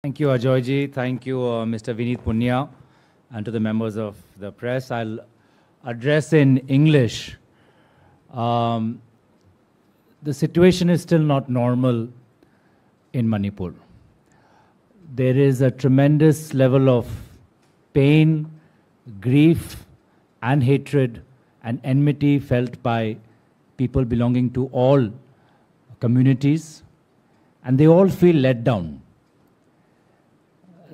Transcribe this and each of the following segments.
Thank you, Ajoyji. Thank you, Mr. Vineet Punya, and to the members of the press. I'll address in English. The situation is still not normal in Manipur. There is a tremendous level of pain, grief, and hatred and enmity felt by people belonging to all communities, and they all feel let down.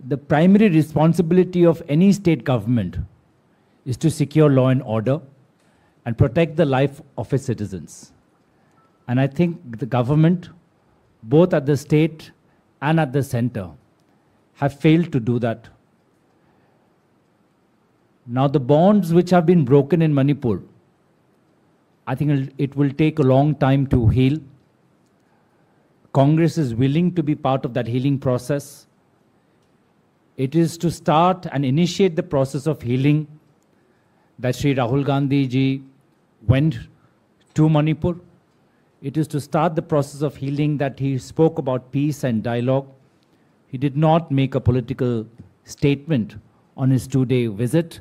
The primary responsibility of any state government is to secure law and order and protect the life of its citizens. And I think the government, both at the state and at the center, have failed to do that. Now, the bonds which have been broken in Manipur, I think it will take a long time to heal. Congress is willing to be part of that healing process. It is to start and initiate the process of healing that Sri Rahul Gandhi ji went to Manipur. It is to start the process of healing that he spoke about peace and dialogue. He did not make a political statement on his two-day visit.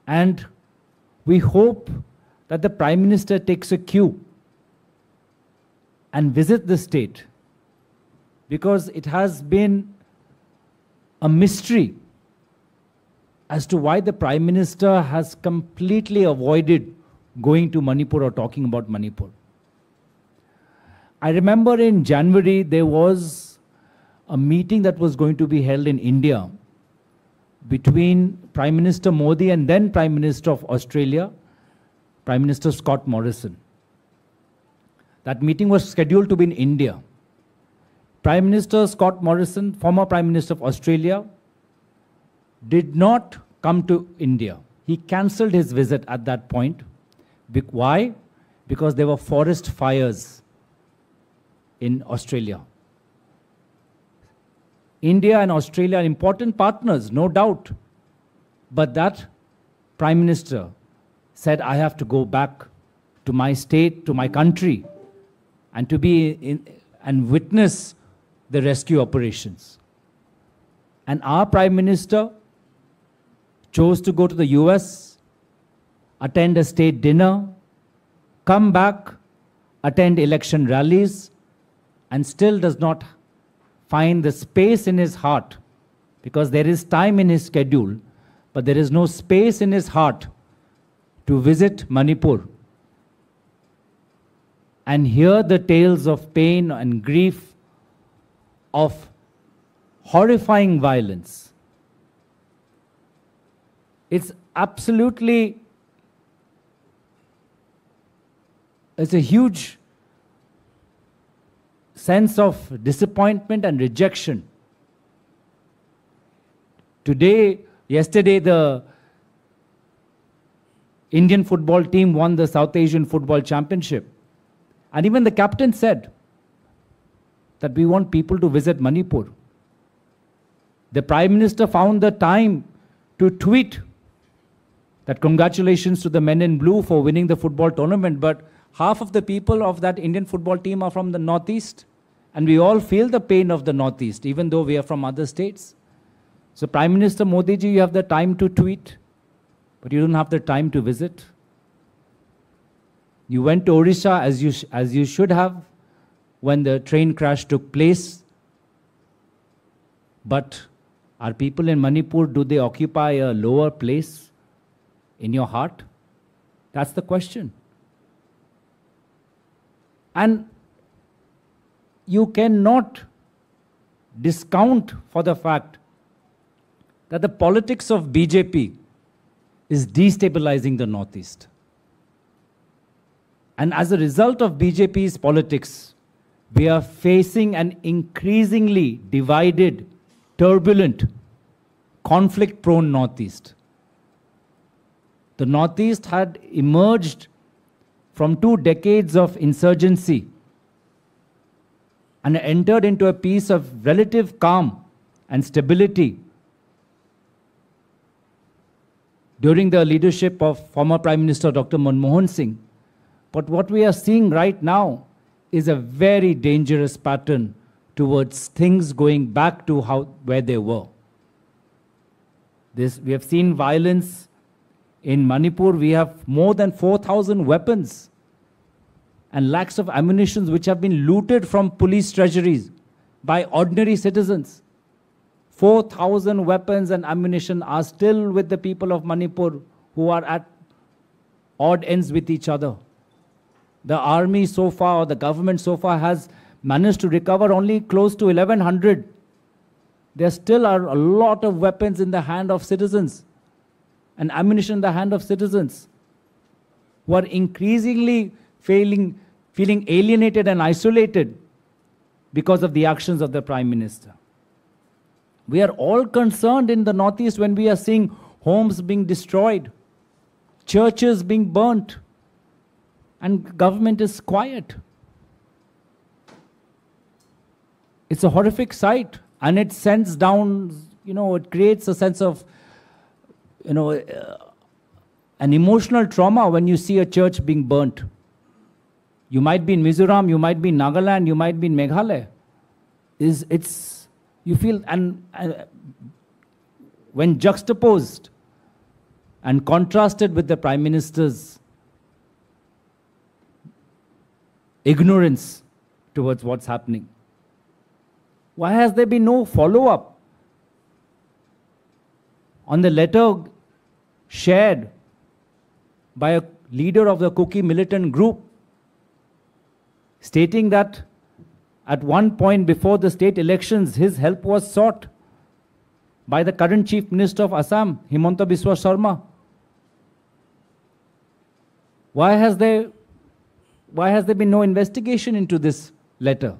And we hope that the Prime Minister takes a cue and visit the state, because it has been a mystery as to why the Prime Minister has completely avoided going to Manipur or talking about Manipur. I remember in January there was a meeting that was going to be held in India between Prime Minister Modi and then Prime Minister of Australia, Prime Minister Scott Morrison. That meeting was scheduled to be in India. Prime Minister Scott Morrison, former Prime Minister of Australia, did not come to India. He cancelled his visit at that point. Why? Because there were forest fires in Australia. India and Australia are important partners, no doubt. But that Prime Minister said, I have to go back to my state, to my country, and to be in and witness the rescue operations. And our Prime Minister chose to go to the US, attend a state dinner, come back, attend election rallies, and still does not find the space in his heart, because there is time in his schedule, but there is no space in his heart to visit Manipur and hear the tales of pain and grief, of horrifying violence. It's absolutely, it's a huge sense of disappointment and rejection. Yesterday, the Indian football team won the South Asian Football Championship. And even the captain said that we want people to visit Manipur. The Prime Minister found the time to tweet that congratulations to the men in blue for winning the football tournament, but half of the people of that Indian football team are from the Northeast, and we all feel the pain of the Northeast, even though we are from other states. So Prime Minister Modi ji, you have the time to tweet, but you don't have the time to visit. You went to Odisha as you should have when the train crash took place. But are people in Manipur, do they occupy a lower place in your heart? That's the question. And you cannot discount for the fact that the politics of BJP is destabilizing the Northeast. And as a result of BJP's politics, we are facing an increasingly divided, turbulent, conflict-prone Northeast. The Northeast had emerged from 2 decades of insurgency and entered into a piece of relative calm and stability during the leadership of former Prime Minister Dr. Manmohan Singh. But what we are seeing right now is a very dangerous pattern towards things going back to where they were. We have seen violence in Manipur. We have more than 4,000 weapons and lakhs of ammunition which have been looted from police treasuries by ordinary citizens. 4,000 weapons and ammunition are still with the people of Manipur, who are at odd ends with each other. The army so far, or the government so far, has managed to recover only close to 1,100. There still are a lot of weapons in the hand of citizens and ammunition in the hand of citizens who are increasingly feeling alienated and isolated because of the actions of the Prime Minister. We are all concerned in the Northeast when we are seeing homes being destroyed, churches being burnt, and government is quiet. It's a horrific sight, and it sends down, it creates a sense of, an emotional trauma when you see a church being burnt. You might be in Mizoram, you might be in Nagaland, you might be in Meghalaya. You feel, and when juxtaposed and contrasted with the Prime Minister's ignorance towards what's happening, why has there been no follow-up on the letter shared by a leader of the Kuki militant group, stating that at one point before the state elections, his help was sought by the current Chief Minister of Assam, Himanta Biswa Sarma? Why has there been no investigation into this letter?